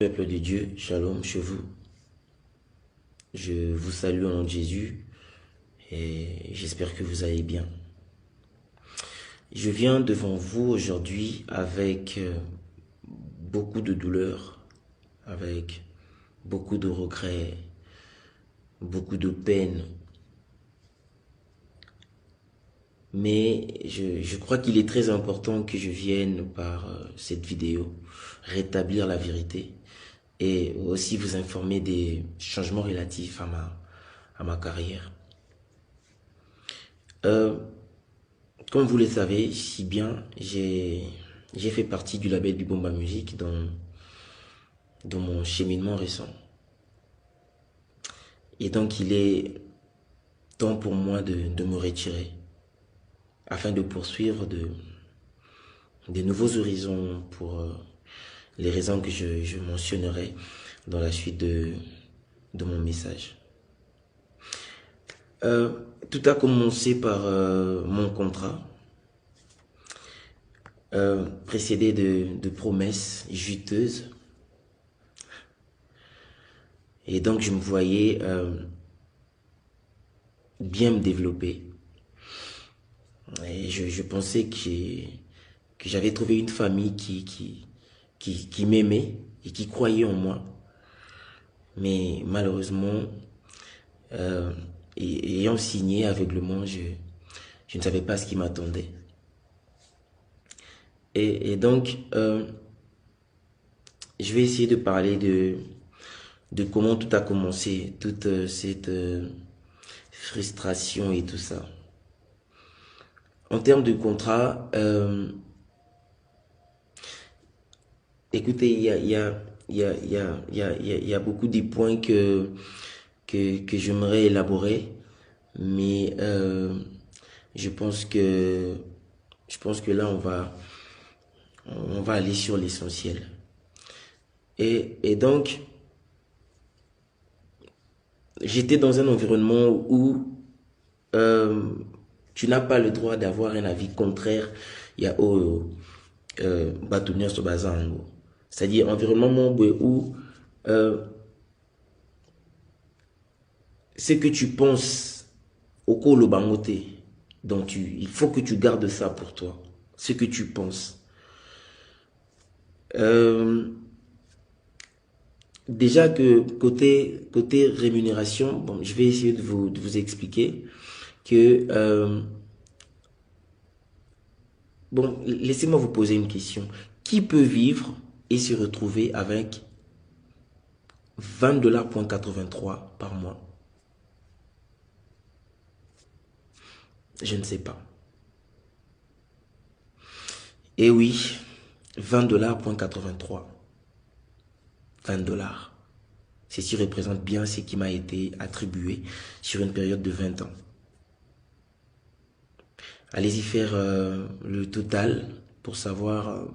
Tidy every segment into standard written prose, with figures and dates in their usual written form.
Peuple de Dieu, shalom chez vous. Je vous salue au nom de Jésus et j'espère que vous allez bien. Je viens devant vous aujourd'hui avec beaucoup de douleur, avec beaucoup de regrets, beaucoup de peine. Mais je crois qu'il est très important que je vienne par cette vidéo rétablir la vérité et aussi vous informer des changements relatifs à ma carrière. Comme vous le savez si bien, j'ai fait partie du label du Bomba Music dans mon cheminement récent. Et donc il est temps pour moi de me retirer afin de poursuivre de nouveaux horizons pour les raisons que je mentionnerai dans la suite de mon message. Tout a commencé par mon contrat, précédé de promesses juteuses. Et donc je me voyais bien me développer. Et je pensais que j'avais trouvé une famille qui m'aimait et qui croyait en moi. Mais malheureusement, ayant signé aveuglement, je ne savais pas ce qui m'attendait. Et donc, je vais essayer de parler de comment tout a commencé, toute cette frustration et tout ça. En termes de contrat, écoutez, il y a beaucoup de points que j'aimerais élaborer, mais je pense que là on va aller sur l'essentiel. Et donc j'étais dans un environnement où tu n'as pas le droit d'avoir un avis contraire. Il y a Batounias Bazango. C'est-à-dire environnement où ce que tu penses au Kolo Bangote, donc il faut que tu gardes ça pour toi. Ce que tu penses. Déjà que côté rémunération, bon, je vais essayer de vous expliquer que bon, laissez-moi vous poser une question. Qui peut vivre et se retrouver avec 20,83 $ par mois? Je ne sais pas. Et oui, 20,83 $. 20 $. Ceci représente bien ce qui m'a été attribué sur une période de 20 ans. Allez-y faire le total pour savoir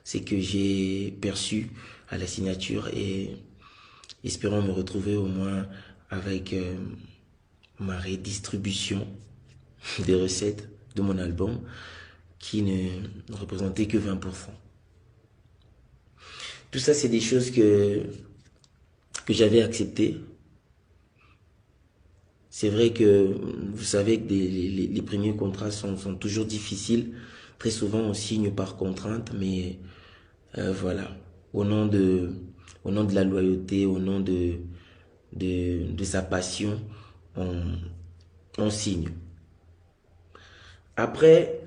ce que j'ai perçu à la signature et espérons me retrouver au moins avec ma redistribution des recettes de mon album qui ne représentait que 20%. Tout ça, c'est des choses que j'avais acceptées. C'est vrai que vous savez que les premiers contrats sont toujours difficiles. Très souvent, on signe par contrainte, mais voilà, au nom de la loyauté, au nom de sa passion, on signe. Après,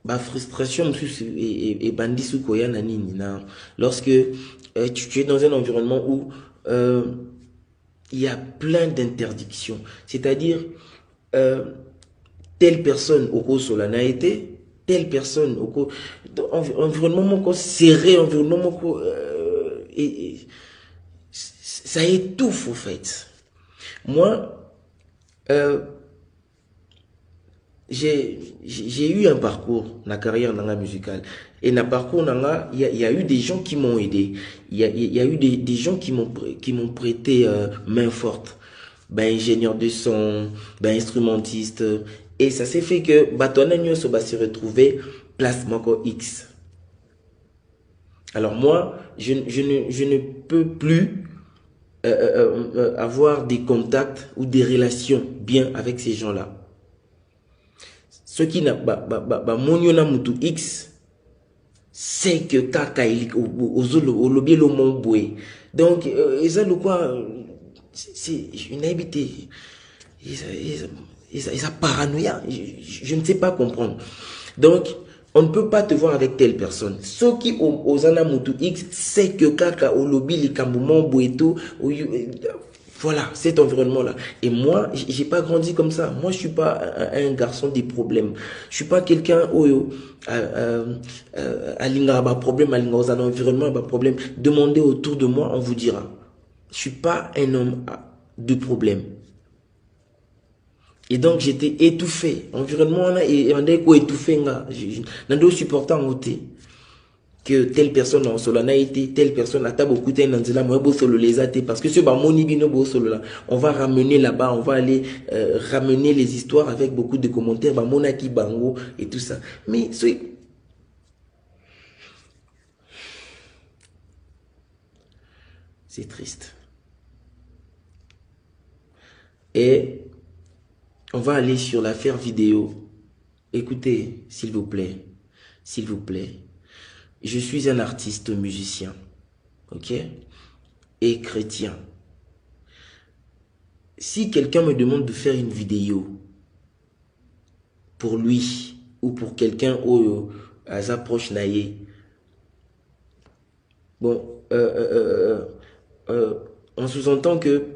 frustration et bandit sous koya nani lorsque tu es dans un environnement où il y a plein d'interdictions, c'est-à-dire telle personne au cours solana été, telle personne au cours environnement serré, environnement et ça étouffe au fait. Moi j'ai eu un parcours, la carrière musicale. Et dans le parcours, il y a eu des gens qui m'ont aidé. Il y a eu des gens qui m'ont prêté main forte. Ben, ingénieur de son, ben, instrumentiste. Et ça s'est fait que Batona Nyoso va se retrouver place Moko X. Alors moi, je ne peux plus avoir des contacts ou des relations bien avec ces gens-là. Ceux qui n'ont pas mutu X, c'est que kaka au lobby le mon boué. Donc, ils ont le quoi, c'est une habitude. Ils ont paranoïa. Je ne sais pas comprendre. Donc, on ne peut pas te voir avec telle personne. Ceux qui aux anamutu X, c'est que kaka au lobby les kamboumon boueto, voilà, cet environnement-là. Et moi, j'ai pas grandi comme ça. Moi, je suis pas un garçon des problèmes. Je suis pas quelqu'un où à l'ingaba problème, à l'ingaba environnement, bah problème. Demandez autour de moi, on vous dira. Je suis pas un homme de problème. Et donc, j'étais étouffé. Environnement, on a étouffé. Je n'ai supporter en côté que telle personne en solo n'a été, telle personne a beaucoup de nanzela, moi solo les athées, parce que ce moni bino solo là, on va ramener là-bas, on va aller ramener les histoires avec beaucoup de commentaires, bah monaki bango et tout ça. Mais c'est triste. Et on va aller sur l'affaire vidéo. Écoutez, s'il vous plaît, s'il vous plaît. Je suis un artiste musicien, ok, et chrétien. Si quelqu'un me demande de faire une vidéo pour lui ou pour quelqu'un à sa proche naïe, bon, on sous-entend que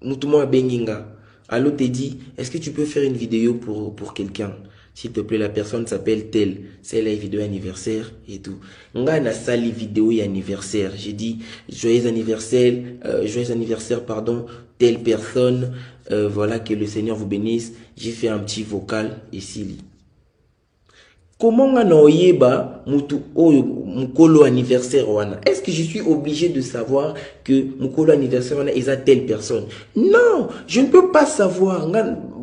Moutouma Benginga, allô te dit, est-ce que tu peux faire une vidéo pour quelqu'un? S'il te plaît, la personne s'appelle telle. C'est la vidéo anniversaire et tout. Nga na sali vidéo anniversaire. J'ai dit joyeux anniversaire, pardon, telle personne. Voilà, que le Seigneur vous bénisse. J'ai fait un petit vocal ici. Comment on mutu oyo mukolo anniversaire wana? Est-ce que je suis obligé de savoir que mukolo anniversaire wana est à telle personne? Non, je ne peux pas savoir.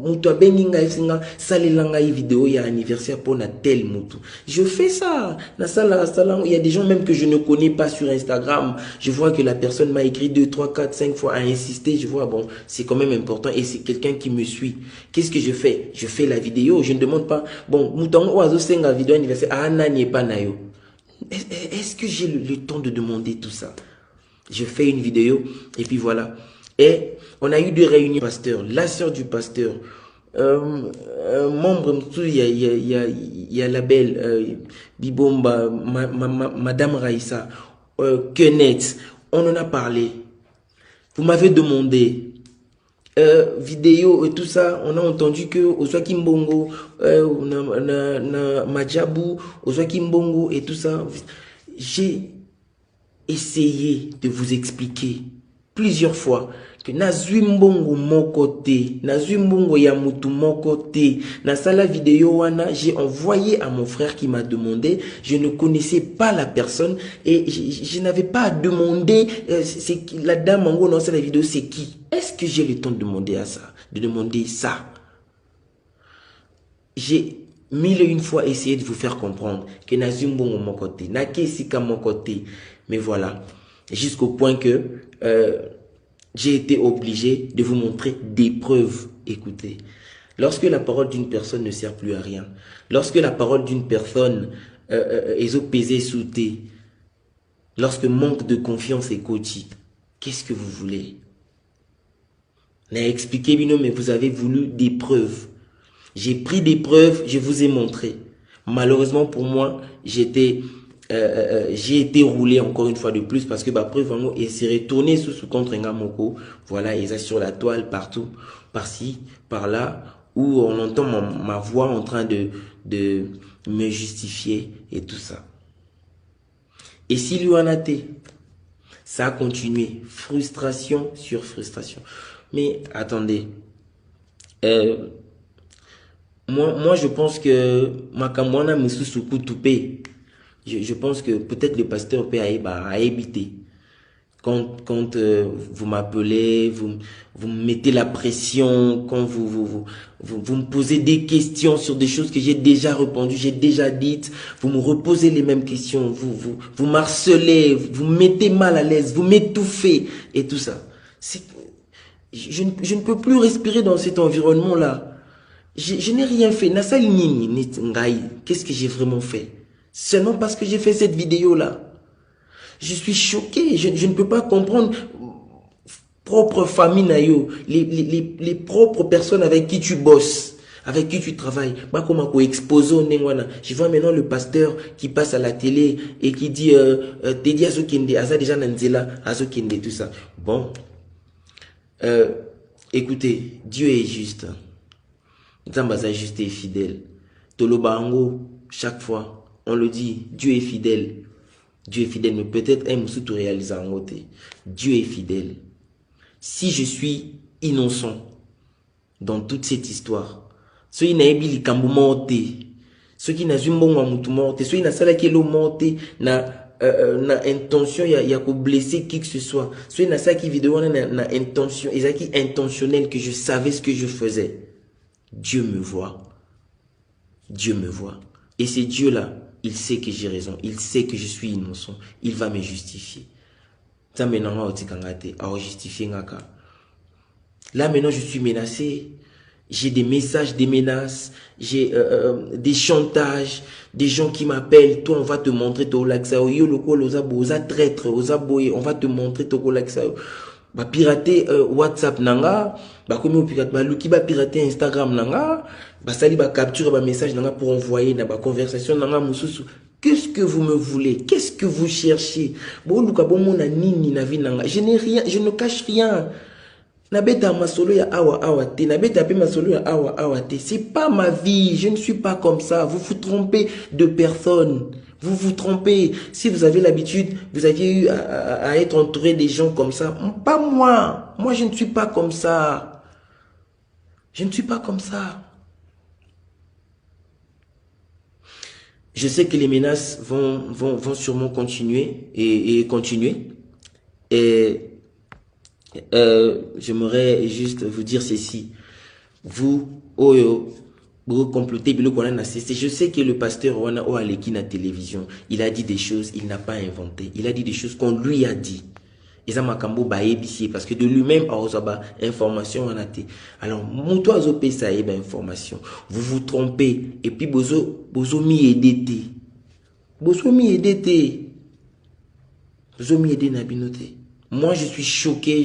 Mutu abenginga esinga salelanga vidéo ya anniversaire pour na tel mutu. Je fais ça. Il y a des gens même que je ne connais pas sur Instagram. Je vois que la personne m'a écrit 2, 3, 4, 5 fois, a insisté. Je vois, bon, c'est quand même important et c'est quelqu'un qui me suit. Qu'est-ce que je fais? Je fais la vidéo. Je ne demande pas, bon, mouton oiseau senga vidéo anniversaire, ah, nani pas nayo. Est-ce que j'ai le temps de demander tout ça? Je fais une vidéo et puis voilà. Et on a eu 2 réunions pasteur, la sœur du pasteur, membre, il y a la belle Bibomba, Madame Raïssa, Kenneth, on en a parlé. Vous m'avez demandé vidéo et tout ça, on a entendu que Oswaki Mbongo, Majabu, Oswaki Mbongo et tout ça. J'ai essayé de vous expliquer plusieurs fois que nazui mbongo mon côté, nazui mbongo ya mutu mon côté. Na sala vidéo wana, j'ai envoyé à mon frère qui m'a demandé, je ne connaissais pas la personne et je n'avais pas à demander c'est la dame en gros dans la vidéo c'est qui. Est-ce que j'ai le temps de demander à ça, de demander ça? J'ai 1001 fois essayé de vous faire comprendre que nazui mbongo mon côté, na kesika mon côté, mais voilà, jusqu'au point que j'ai été obligé de vous montrer des preuves. Écoutez, lorsque la parole d'une personne ne sert plus à rien, lorsque la parole d'une personne est pesée sous thé, lorsque manque de confiance est coachée, qu'est-ce que vous voulez? N'a expliqué, mais vous avez voulu des preuves. J'ai pris des preuves, je vous ai montré. Malheureusement pour moi, j'ai été roulé encore une fois de plus parce que bah preuve vraiment et s'est retourné sous ce contre Ngamoko, voilà, ils sont sur la toile partout, par-ci, par-là, où on entend ma voix en train de me justifier et tout ça. Et s'il y en a été, ça a continué, frustration sur frustration. Mais attendez, moi je pense que Makamwana Misusuku Toupé. Je pense que peut-être le pasteur peut a éviter. quand vous m'appelez, vous me mettez la pression, quand vous me posez des questions sur des choses que j'ai déjà répondu, j'ai déjà dites, vous me reposez les mêmes questions, vous m'harcelez, vous me mettez mal à l'aise, vous m'étouffez et tout ça. Je ne peux plus respirer dans cet environnement-là. Je n'ai rien fait. Qu'est-ce que j'ai vraiment fait? Seulement parce que j'ai fait cette vidéo-là. Je suis choqué, je ne peux pas comprendre propre famille nayo, les propres personnes avec qui tu bosses, avec qui tu travailles. Je vois maintenant le pasteur qui passe à la télé et qui dit Teddy Azokende, Aza déjà Nanzela, Azokende, tout ça. Bon, écoutez, Dieu est juste. Zambaza juste et fidèle. Tolobango, chaque fois, on le dit, Dieu est fidèle. Dieu est fidèle, mais peut-être un moussou tout réalisé en côté. Dieu est fidèle. Si je suis innocent dans toute cette histoire, ceux qui n'ont pas eu kambo morté, ceux qui n'ont pas eu morté, ceux qui n'ont pas eu morté, na intention il y a blesser qui que ce soit, ceux qui n'ont pas eu vidéo na intention, ils qui intentionnel que je savais ce que je faisais. Dieu me voit. Dieu me voit. Et c'est Dieu là. Il sait que j'ai raison. Il sait que je suis innocent. Il va me justifier. Là maintenant, je suis menacé. J'ai des messages, des menaces. J'ai des chantages. Des gens qui m'appellent. Toi, on va te montrer ton laxao. Yo, le col, osa traître, osa boye. On va te montrer ton laxao. Ba pirater WhatsApp nanga. Ba comme pirate ba luki ba pirater Instagram nanga. Ba sali ba capture ba message nanga pour envoyer na ba conversation nanga mususu. Qu'est-ce que vous me voulez? Qu'est-ce que vous cherchez? Bon luka bon mona nini na vie nanga. Je n'ai rien, je ne cache rien. Na beta masolo ya awa te, na beta pe masolo ya awa te. C'est pas ma vie, je ne suis pas comme ça. Vous vous trompez de personne. Vous vous trompez. Si vous avez l'habitude, vous aviez eu à être entouré des gens comme ça. Pas moi. Moi, je ne suis pas comme ça. Je ne suis pas comme ça. Je sais que les menaces vont sûrement continuer et continuer. Et j'aimerais juste vous dire ceci. Vous, vous complotez, je sais que le pasteur Wana Oaleki na télévision, il a dit des choses, il n'a pas inventé. Il a dit des choses qu'on lui a dit. Parce que de lui-même, information en a été. Alors, mouto azopé ça information. Vous vous trompez. Et puis, bozo mi edete. Bozo mi edete. Bozo mi edete nabinote. Moi, je suis choqué.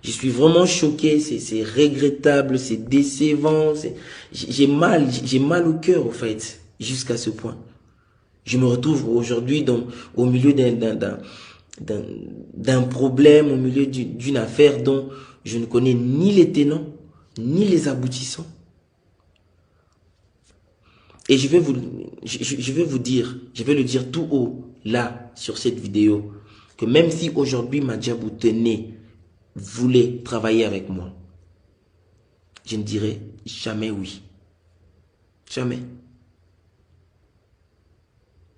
Je suis vraiment choqué. C'est regrettable. C'est décevant. J'ai mal au cœur, en fait. Jusqu'à ce point. Je me retrouve aujourd'hui au milieu d'un problème, au milieu d'une affaire dont je ne connais ni les tenants, ni les aboutissants. Et je vais vous dire, je vais le dire tout haut, là, sur cette vidéo, que même si aujourd'hui Madjabou tenait, voulait travailler avec moi, je ne dirai jamais oui. Jamais.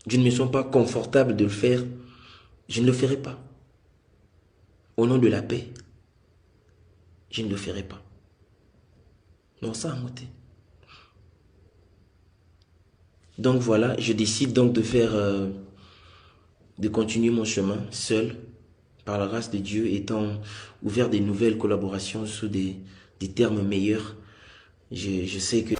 Je ne me sens pas confortable de le faire. Je ne le ferai pas. Au nom de la paix, je ne le ferai pas. Non, ça a monté. Donc voilà, je décide donc de continuer mon chemin seul, par la grâce de Dieu, étant ouvert des nouvelles collaborations sous des termes meilleurs. Je sais que